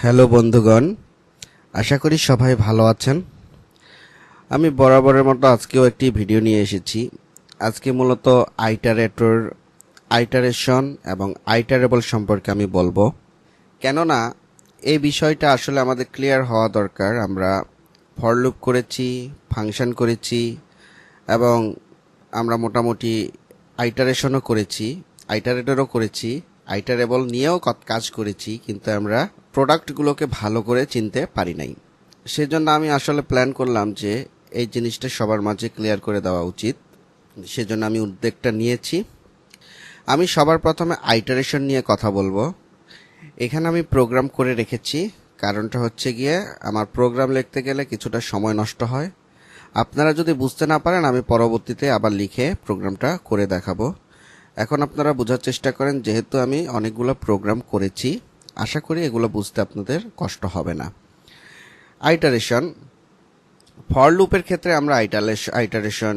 Hello বন্ধুগণ, আশা করি সবাই ভালো আছেন। আমি বরাবরের মতো আজকেও একটি ভিডিও নিয়ে এসেছি। আজকে মূলত আইটারেটর, আইটারেশন এবং আইটারেবল সম্পর্কে আমি বলবো। কেননা এই বিষয়টা আসলে আমাদের ক্লিয়ার হওয়া দরকার। আমরা ফর লুপ করেছি, ফাংশন করেছি এবং আমরা মোটামুটি আইটারেশনও করেছি, আইটারেটরও করেছি, আইটারেবল নিয়েও কাজ করেছি, কিন্তু আমরা প্রোডাক্টগুলোকে ভালো করে চিনতে পারি নাই। সেজন্য আমি আসলে প্ল্যান করলাম যে এই জিনিসটা সবার মাঝে ক্লিয়ার করে দেওয়া উচিত। সেজন্য আমি উদ্যোগটা নিয়েছি। আমি সবার প্রথমে আইটারেশন নিয়ে কথা বলবো। এখানে আমি প্রোগ্রাম করে রেখেছি, কারণটা হচ্ছে গিয়ে আমার প্রোগ্রাম লিখতে গেলে কিছুটা সময় নষ্ট হয়। আপনারা যদি বুঝতে না পারেন আমি পরবর্তীতে আবার লিখে প্রোগ্রামটা করে দেখাবো। এখন আপনারা বোঝার চেষ্টা করেন, যেহেতু আমি অনেকগুলো প্রোগ্রাম করেছি, আশা করি এগুলো বুঝতে আপনাদের কষ্ট হবে না। আইটারেশন, ফর লুপের ক্ষেত্রে আমরা আইটারেশন,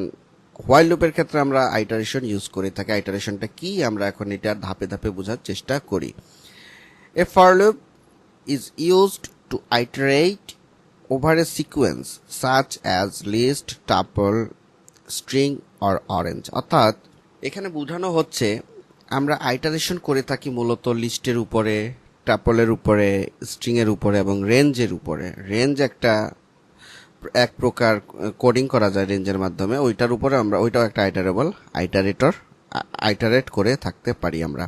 হোয়াইল লুপের ক্ষেত্রে আমরা আইটারেশন ইউজ করে থাকি। আইটারেশনটা কি আমরা এখন এটা ধাপে ধাপে বোঝার চেষ্টা করি। A for loop is used to আইটারেট over a sequence such as list, tuple, string or orange। অর্থাৎ এখানে বোঝানো হচ্ছে আমরা আইটারেশন করে থাকি মূলত লিস্টের উপরে, টাপলের উপরে, স্ট্রিং এর উপরে এবং রেঞ্জের উপরে। রেঞ্জ এক প্রকার কোডিং করা যায় রেঞ্জের মাধ্যমে, ওইটার উপরে আমরা, ওইটাও একটা আইটারেবল, আইটারেট করে থাকতে পারি আমরা।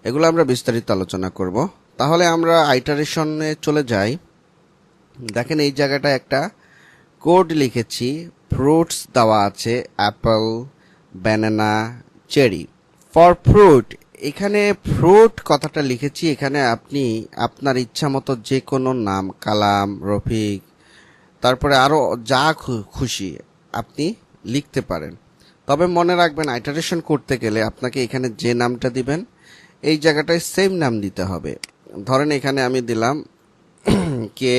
এগুলো আমরা বিস্তারিত আলোচনা করব। তাহলে আমরা আইটারেশনে চলে যাই। দেখেন এই জায়গাটা একটা কোড লিখেছি, ফ্রুটস দেওয়া আছে, Apple, banana, cherry. For fruit, এখানে ফ্রুট কথাটা লিখেছি, এখানে আপনি আপনার ইচ্ছা মতো যে কোনো নাম, কালাম, রফিক, তারপরে আরও যা খুশি আপনি লিখতে পারেন। তবে মনে রাখবেন আইটারেশন করতে গেলে আপনাকে এখানে যে নামটা দিবেন এই জায়গাটায় সেম নাম দিতে হবে। ধরেন এখানে আমি দিলাম কে,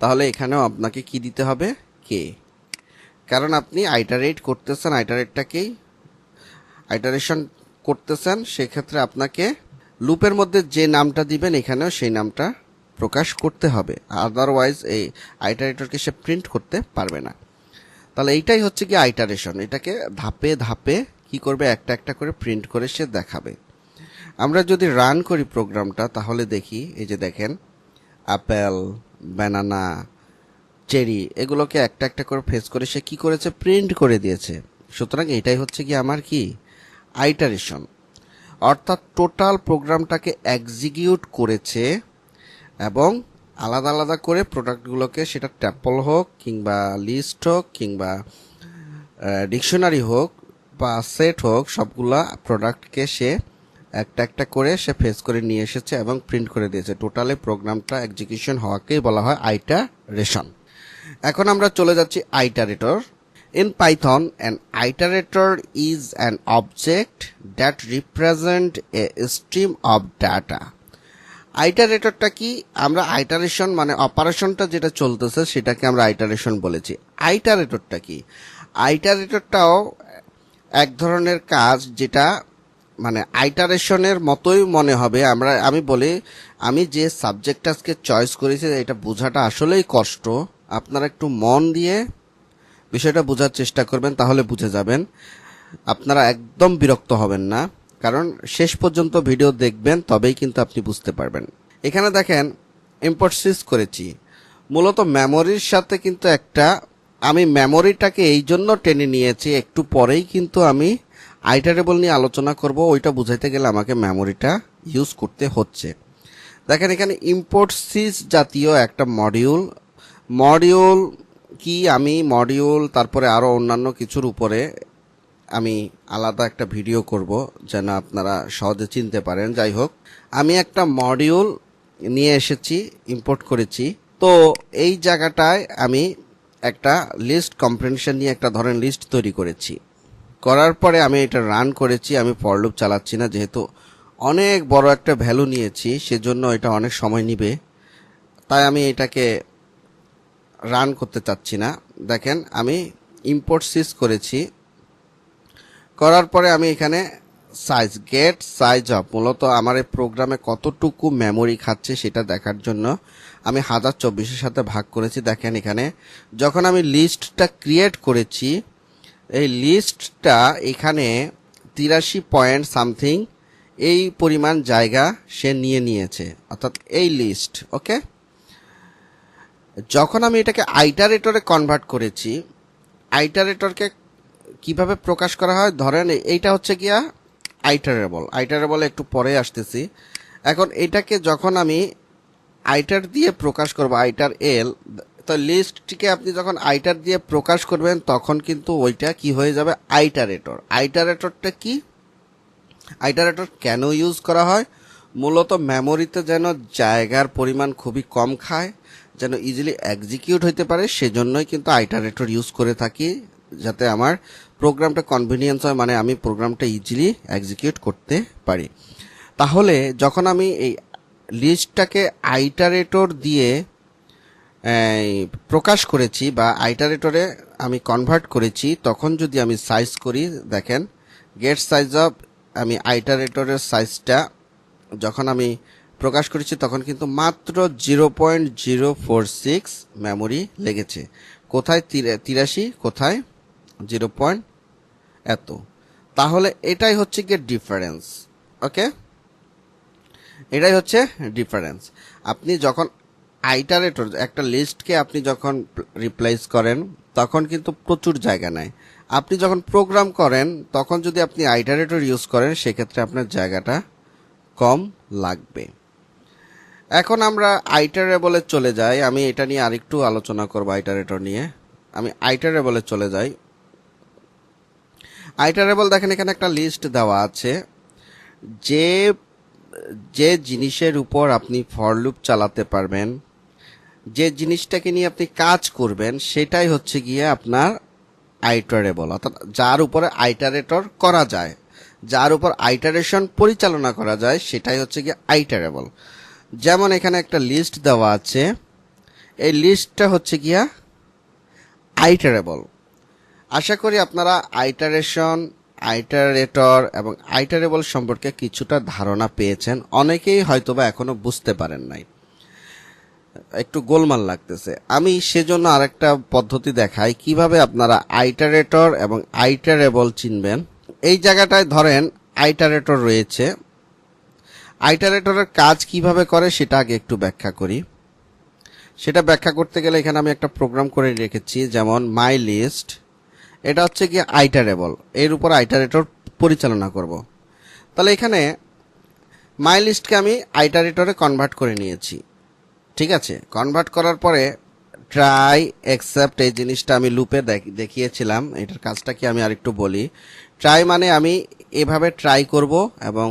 তাহলে এখানেও আপনাকে কি দিতে হবে, কে, কারণ আপনি আইটারেট করতেছেন, আইটারেশন করতেছেন। সেক্ষেত্রে আপনাকে লুপের মধ্যে যে নামটা দিবেন এখানেও সেই নামটা প্রকাশ করতে হবে, আদারওয়াইজ এই আইটারেটরকে সে প্রিন্ট করতে পারবে না। তাহলে এইটাই হচ্ছে কি আইটারেশন। এটাকে ধাপে ধাপে কি করবে, একটা একটা করে প্রিন্ট করে সে দেখাবে। আমরা যদি রান করি প্রোগ্রামটা, তাহলে দেখি এই যে দেখেন অ্যাপেল, ব্যানানা, চেরি, এগুলোকে একটা একটা করে ফেস করে সে কি করেছে, প্রিন্ট করে দিয়েছে। সুতরাং এটাই হচ্ছে কি আমার কি আইটারেশন। অর্থাৎ টোটাল প্রোগ্রামটাকে এক্সিকিউট করেছে এবং আলাদা আলাদা করে প্রোডাক্টগুলোকে, সেটা ট্যাপল হোক কিংবা লিস্ট হোক কিংবা ডিকশনারি হোক বা সেট হোক, সবগুলা প্রোডাক্টকে সে একটা একটা করে সে ফেস করে নিয়ে এসেছে এবং প্রিন্ট করে দিয়েছে। টোটালে প্রোগ্রামটা এক্সিকিউশন হওয়াকেই বলা হয় আইটারেশন। এখন আমরা চলে যাচ্ছি আইটারেটর। In Python, an iterator is an object that represent a stream of data. আইটারেটরটা কি, আমরা আইটারেশন মানে অপারেশনটা যেটা চলতেছে সেটাকে আমরা আইটারেশন বলেছি। আইটারেটরটা কি, আইটারেটরটাও এক ধরনের কাজ, যেটা মানে আইটারেশনের মতোই মনে হবে। আমি বলি, আমি যে সাবজেক্ট আজকে চয়েস করেছি এটা বোঝাটা আসলেই কষ্ট। আপনারা একটু মন দিয়ে বিষয়টা বোঝার চেষ্টা করবেন, তাহলে বুঝে যাবেন। আপনারা একদম বিরক্ত হবেন না, কারণ শেষ পর্যন্ত ভিডিও দেখবেন, তবেই কিন্তু আপনি বুঝতে পারবেন। এখানে দেখেন ইম্পোর্ট সিস করেছি মূলত মেমোরির সাথে, কিন্তু আমি মেমোরিটাকে এই জন্য টেনে নিয়েছি, একটু পরেই কিন্তু আমি আইটারেবল নিয়ে আলোচনা করব, ওইটা বুঝাইতে গেলে আমাকে মেমোরিটা ইউজ করতে হচ্ছে। দেখেন এখানে ইম্পোর্ট সিস জাতীয় একটা মডিউল কি, আমি মডিউল তারপরে আরও অন্যান্য কিছুর উপরে আমি আলাদা একটা ভিডিও করব যেন আপনারা সহজে চিনতে পারেন। যাই হোক, আমি একটা মডিউল নিয়ে এসেছি, ইম্পোর্ট করেছি। তো এই জায়গাটায় আমি একটা লিস্ট কম্প্রেনশন নিয়ে একটা ধরেন লিস্ট তৈরি করেছি। করার পরে আমি এটা রান করেছি। আমি ফর লুপ চালাচ্ছি না, যেহেতু অনেক বড় একটা ভ্যালু নিয়েছি, সেজন্য এটা অনেক সময় নিবে, তাই আমি এটাকে রান করতে চাচ্ছি না। দেখেন আমি ইম্পোর্ট সিস করেছি, করার পরে আমি এখানে সাইজ গেট সাইজ অফ মূলত আমার এই প্রোগ্রামে কতটুকু মেমোরি খাচ্ছে সেটা দেখার জন্য আমি 1024 সাথে ভাগ করেছি। দেখেন এখানে যখন আমি লিস্টটা ক্রিয়েট করেছি, এই লিস্টটা এখানে 83 পয়েন্ট সামথিং এই পরিমাণ জায়গা সে নিয়েছে, অর্থাৎ এই লিস্ট। ওকে, যখন আমি এটাকে আইটারেটরে কনভার্ট করেছি, আইটারেটরকে কিভাবে প্রকাশ করা হয়, ধরেন এইটা হচ্ছে গিয়া আইটারেবল একটু পরে আসতেছি। এখন এটাকে যখন আমি আইটার দিয়ে প্রকাশ করব, আইটার এল, তো লিস্টটিকে আপনি যখন আইটার দিয়ে প্রকাশ করবেন তখন কিন্তু ওইটা কি হয়ে যাবে, আইটারেটরটা কি, আইটারেটর কেন ইউজ করা হয়, মূলত মেমোরিতে যেন জায়গার পরিমাণ খুবই কম খায়, যেন ইজিলি এক্সিকিউট হতে পারে, সেজন্যই কিন্তু আইটারেটর ইউজ করে থাকি, যাতে আমার প্রোগ্রামটা কনভিনিয়েন্স হয়, মানে আমি প্রোগ্রামটা ইজিলি এক্সিকিউট করতে পারি। তাহলে যখন আমি এই লিস্টটাকে আইটারেটর দিয়ে প্রকাশ করেছি বা আইটারেটরে আমি কনভার্ট করেছি, তখন যদি আমি সাইজ করি, দেখেন গেট সাইজ অফ, আমি আইটারেটরের সাইজটা যখন আমি প্রকাশ করেছি তখন কিন্তু মাত্র 0.046 মেমোরি লেগেছে। কোথায় 83, কোথায় 0. এত। তাহলে এটাই হচ্ছে গিয়ে ডিফারেন্স। ওকে, এটাই হচ্ছে ডিফারেন্স। আপনি যখন আইটারেটর একটা লিস্টকে আপনি যখন রিপ্লেস করেন তখন কিন্তু প্রচুর জায়গা নেয়। আপনি যখন প্রোগ্রাম করেন তখন যদি আপনি আইটারেটর ইউজ করেন সেক্ষেত্রে আপনার জায়গাটা কম লাগবে। এখন আমরা আইটারেবলে চলে যাই। আমি এটা নিয়ে আরেকটু আলোচনা করব, আইটারেটর নিয়ে। আমি আইটারেবলে চলে যাই। আইটারেবল দেখেন এখানে একটা লিস্ট দেওয়া আছে, যে যে জিনিসের উপর আপনি ফর লুপ চালাতে পারবেন, যে জিনিসটাকে নিয়ে আপনি কাজ করবেন, সেটাই হচ্ছে গিয়ে আপনার আইটারেবল, অর্থাৎ যার উপরে আইটারেটর করা যায়, যার উপর আইটারেশন পরিচালনা করা যায়, সেটাই হচ্ছে গিয়ে আইটারেবল। যেমন এখানে একটা লিস্ট দেওয়া আছে, এই লিস্টটা হচ্ছে গিয়া আইটারেবল। আশা করি আপনারা আইটারেশন, আইটারেটর এবং আইটারেবল সম্পর্কে কিছুটা ধারণা পেয়েছেন। অনেকেই হয়তোবা এখনো বুঝতে পারেন নাই, একটু গোলমাল লাগতেছে। আমি সেজন্য আরেকটা পদ্ধতি দেখাই কিভাবে আপনারা আইটারেটর এবং আইটারেবল চিনবেন। এই জায়গাটায় ধরেন আইটারেটর রয়েছে, আইটারেটরের কাজ কিভাবে করে সেটা আগে একটু ব্যাখ্যা করি। সেটা ব্যাখ্যা করতে গেলে এখানে আমি একটা প্রোগ্রাম করে রেখেছি, যেমন মাই লিস্ট, এটা হচ্ছে কি আইটারেবল, এর উপর আইটারেটর পরিচালনা করব। তাহলে এখানে মাই লিস্টকে আমি আইটারেটরে কনভার্ট করে নিয়েছি। ঠিক আছে, কনভার্ট করার পরে ট্রাই এক্সেপ্ট, এই জিনিসটা আমি লুপে দেখিয়েছিলাম। এটার কাজটা কি আমি আরেকটু বলি। ট্রাই মানে আমি এভাবে ট্রাই করব, এবং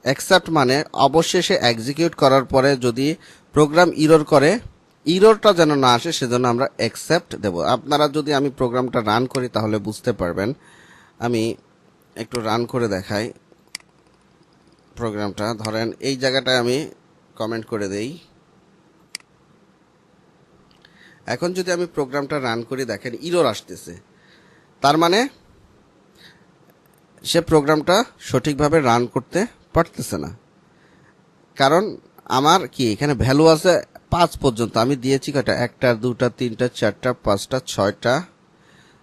অ্যাকসেপ্ট মানে অবশেষে এক্সিকিউট করার পরে যদি প্রোগ্রাম ইরর করে, ইররটা যেন না আসে সেজন্য আমরা অ্যাকসেপ্ট দেব। আপনারা যদি আমি প্রোগ্রামটা রান করি তাহলে বুঝতে পারবেন। আমি একটু রান করে দেখাই প্রোগ্রামটা। ধরেন এই জায়গাটায় আমি কমেন্ট করে দেই। এখন যদি আমি প্রোগ্রামটা রান করি, দেখেন ইরর আসতেছে, তার মানে সে প্রোগ্রামটা সঠিকভাবে রান করতে পারতেছে না। কারণ আমার কি এখানে ভ্যালু আছে 5 পর্যন্ত, আমি দিয়েছি কয়টা, 1টা 2টা 3টা 4টা 5টা 6টা,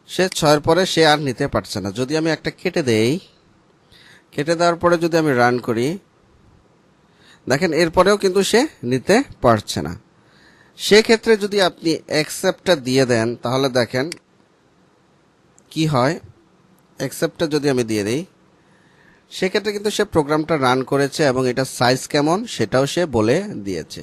সে 6এর পরে সে আর নিতে পারছে না। যদি আমি একটা কেটে দেই, কেটে দেওয়ার পরে যদি আমি রান করি, দেখেন এরপরেও কিন্তু সে নিতে পারছে না। সেক্ষেত্রে যদি আপনি অ্যাকসেপ্টটা দিয়ে দেন তাহলে দেখেন কি হয়। অ্যাকসেপ্টটা যদি আমি দিয়ে দিই, সেক্ষেত্রে কিন্তু সে প্রোগ্রামটা রান করেছে এবং এটা সাইজ কেমন সেটাও সে বলে দিয়েছে।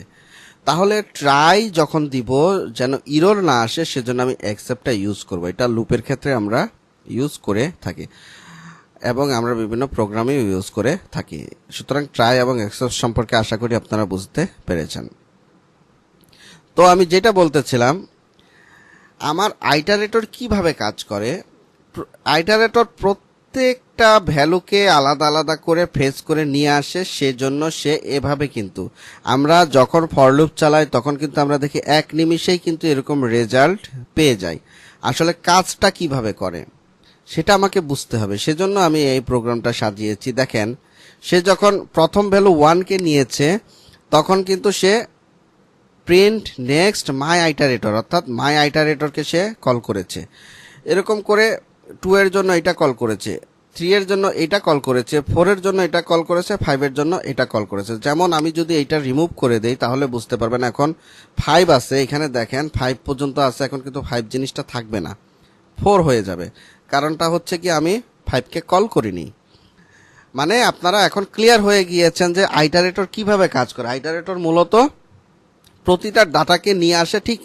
তাহলে ট্রাই যখন দিব যেন ইরর না আসে সেজন্য আমি অ্যাকসেপ্টটা ইউজ করব। এটা লুপের ক্ষেত্রে আমরা ইউজ করে থাকি এবং আমরা বিভিন্ন প্রোগ্রামে ইউজ করে থাকি। সুতরাং ট্রাই এবং অ্যাকসেপ্ট সম্পর্কে আশা করি আপনারা বুঝতে পেরেছেন। তো আমি যেটা বলতেছিলাম, আমার আইটারেটর কিভাবে কাজ করে। আইটারেটর প্রত্যেকটা ভ্যালুকে আলাদা আলাদা করে ফেচ করে নিয়ে আসে, সেজন্য সে এভাবে, কিন্তু আমরা যখন ফর লুপ চালাই তখন কিন্তু আমরা দেখি 1 নিমিষেই কিন্তু এরকম রেজাল্ট পেয়ে যাই। আসলে কাজটা কিভাবে করে সেটা আমাকে বুঝতে হবে। সেজন্য আমি এই প্রোগ্রামটা সাজিয়েছি। দেখেন, সে যখন প্রথম ভ্যালু 1 কে নিয়েছে তখন কিন্তু সে প্রিন্ট নেক্সট মাই আইটারেটর, অর্থাৎ মাই আইটারেটরকে সে কল করেছে। এরকম করে 2 এর জন্য এটা কল করেছে, 3 এর জন্য এটা কল করেছে, 4 এর জন্য এটা কল করেছে, 5 এর জন্য এটা কল করেছে। যেমন আমি যদি এটা রিমুভ করে দেই তাহলে বুঝতে পারবেন এখন 5 আছে, এখানে দেখেন 5 পর্যন্ত আছে, এখন কিন্তু 5 জিনিসটা থাকবে না, 4 হয়ে যাবে। কারণটা হচ্ছে কি আমি 5কে কল করিনি। মানে আপনারা এখন ক্লিয়ার হয়ে গিয়েছেন যে আইটারেটর কিভাবে কাজ করে। আইটারেটর মূলত প্রতিটা ডাটাকে নিয়ে আসে ঠিক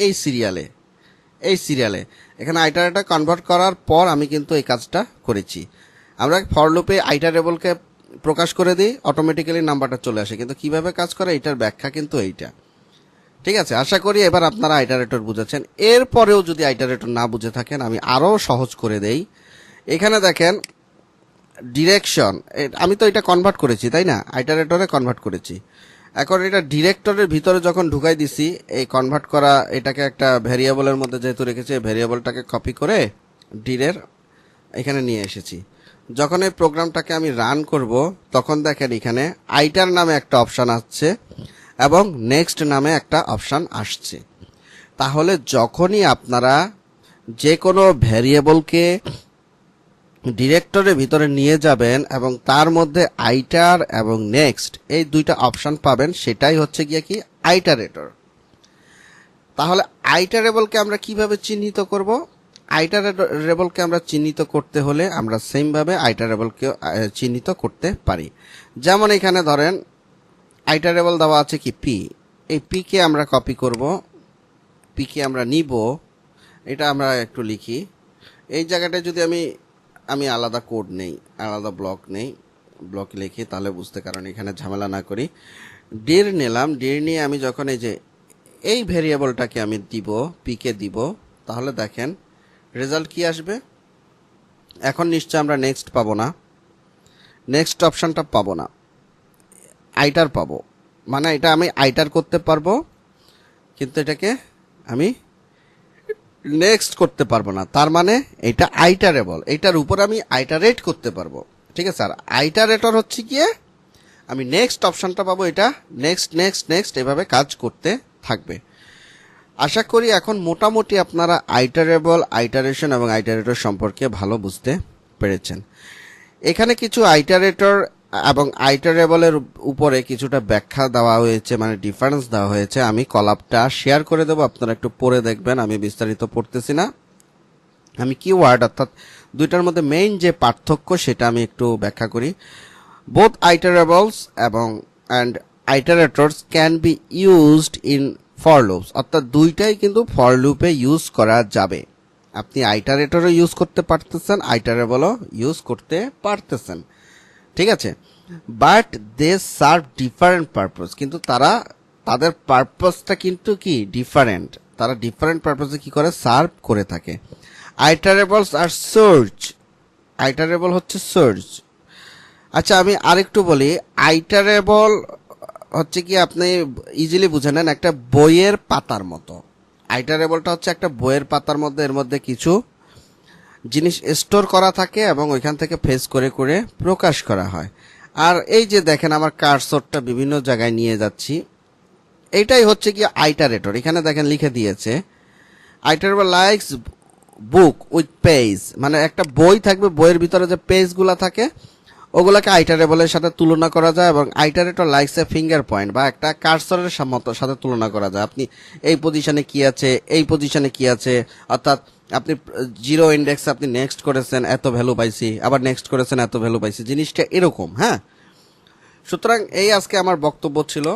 এই সিরিয়ালে। এখানে আইটারেটর কনভার্ট করার পর আমি কিন্তু এই কাজটা করেছি। আমরা ফর লুপে আইটারেবলকে প্রকাশ করে দিই, অটোমেটিক্যালি নাম্বারটা চলে আসে। কিন্তু কিভাবে কাজ করে এটার ব্যাখ্যা কিন্তু এইটা। ঠিক আছে, আশা করি এবার আপনারা আইটারেটর বুঝেছেন। এরপরেও যদি আইটারেটর না বুঝে থাকেন আমি আরও সহজ করে দেই। এখানে দেখেন ডিরেকশন, আমি তো এটা কনভার্ট করেছি তাই না, আইটারেটরে কনভার্ট করেছি। এখন এটা ডিরেক্টরের ভিতরে যখন ঢুকাই দিছি, এই কনভার্ট করা এটাকে একটা ভ্যারিয়েবলের মধ্যে যেহেতু রেখেছি, ভ্যারিয়েবলটাকে কপি করে ডিরের এখানে নিয়ে এসেছি। যখন এই প্রোগ্রামটাকে আমি রান করব তখন দেখেন এখানে আইটার নামে একটা অপশান আসছে এবং নেক্সট নামে একটা অপশান আসছে। তাহলে যখনই আপনারা যে কোনো ভ্যারিয়েবলকে ডিরেক্টরের ভিতরে নিয়ে যাবেন এবং তার মধ্যে আইটার এবং নেক্সট এই দুইটা অপশন পাবেন, সেটাই হচ্ছে গিয়ে কি আইটারেটর। তাহলে আইটারেবলকে আমরা কিভাবে চিহ্নিত করব? আইটারেবলকে আমরা চিহ্নিত করতে হলে আমরা সেমভাবে আইটারেবলকে চিহ্নিত করতে পারি। যেমন এখানে ধরেন আইটারেবল দেওয়া আছে কি পি, এই পি কে আমরা কপি করব, পি কে আমরা নিব, এটা আমরা একটু লিখি। এই জায়গাটায় যদি আমি আলাদা কোড নেই, আলাদা ব্লক নেই, ব্লক লিখি তাহলে বুঝতে, কারণ এখানে ঝামেলা না করি। ডির নিলাম, ডির নিয়ে আমি যখন এই ভেরিয়েবলটাকে আমি দিব, পিকে দিব, তাহলে দেখেন রেজাল্ট কি আসবে। এখন নিশ্চয় আমরা নেক্সট পাবো না, নেক্সট অপশনটা পাবো না, আইটার পাবো। মানে এটা আমি আইটার করতে পারবো কিন্তু এটাকে আমি নেক্সট করতে পারবো না। তার মানে এটা আইটারেবল, এটার উপর আমি আইটারেট করতে পারবো। ঠিক আছে, আর আইটারেটর হচ্ছে গিয়ে আমি নেক্সট অপশনটা পাবো, এটা নেক্সট নেক্সট নেক্সট এভাবে কাজ করতে থাকবে। আশা করি এখন মোটামুটি আপনারা আইটারেবল, আইটারেশন এবং আইটারেটর সম্পর্কে ভালো বুঝতে পেরেছেন। এখানে কিছু আইটারেটর এবং আইটারেবলের উপরে কিছুটা ব্যাখ্যা দেওয়া হয়েছে, মানে ডিফারেন্স দেওয়া হয়েছে। আমি কলাপটা শেয়ার করে দেবো, আপনারা একটু পড়ে দেখবেন, আমি বিস্তারিত পড়তেছি না। আমি কিওয়ার্ড অর্থাৎ দুইটার মধ্যে মেইন যে পার্থক্য সেটা আমি একটু ব্যাখ্যা করি। বোথ আইটারেবলস এবং iterators can be used in for loops, অর্থাৎ দুইটাই কিন্তু ফর লুপে ইউজ করা যাবে। আপনি আইটারেটরও ইউজ করতে পারতেছেন, আইটারেবলও ইউজ করতে পারতেছেন। ঠিক আছে, but they serve different purpose, কিন্তু তাদের পারপাসটা কিন্তু কি ডিফারেন্ট, তারা ডিফারেন্ট পারপাসে কি করে সার্ভ করে থাকে। আইটারেবলস আর সার্চ, আইটারেবল হচ্ছে সার্চ। আচ্ছা আমি আরেকটু বলি, আইটারেবল হচ্ছে কি আপনি ইজিলি বুঝে নেন একটা বইয়ের পাতার মতো। আইটারেবলটা হচ্ছে একটা বইয়ের পাতার মধ্যে, এর মধ্যে কিছু জিনিস স্টোর করা থাকে এবং ওইখান থেকে ফেস করে করে প্রকাশ করা হয়। আর এই যে দেখেন আমার কার্সরটা বিভিন্ন জায়গায় নিয়ে যাচ্ছি, এইটাই হচ্ছে কি আইটারেটর। এখানে দেখেন লিখে দিয়েছে আইটারেবল লাইকস বুক উইথ পেজ, মানে একটা বই থাকবে, বইয়ের ভিতরে যে পেজগুলো থাকে ওগুলোকে আইটারেবলের সাথে তুলনা করা যায় এবং আইটারেটর লাইকস এ ফিঙ্গার পয়েন্ট বা একটা কার্সরের সাথে তুলনা করা যায়। আপনি এই পজিশনে কি আছে, এই পজিশনে কি আছে, অর্থাৎ আপনি 0 ইন্ডেক্সে আপনি নেক্সট করেছেন এত ভ্যালু পাইছি, আবার নেক্সট করেছেন এত ভ্যালু পাইছি, জিনিসটা এরকম। হ্যাঁ, সুতরাং এই আজকে আমার বক্তব্য ছিল,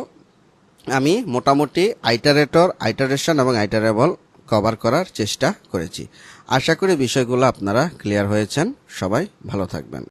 আমি মোটামুটি আইটারেটর, আইটারেশন এবং আইটারেবল কভার করার চেষ্টা করেছি। আশা করি বিষয়গুলো আপনারা ক্লিয়ার হয়েছেন। সবাই ভালো থাকবেন।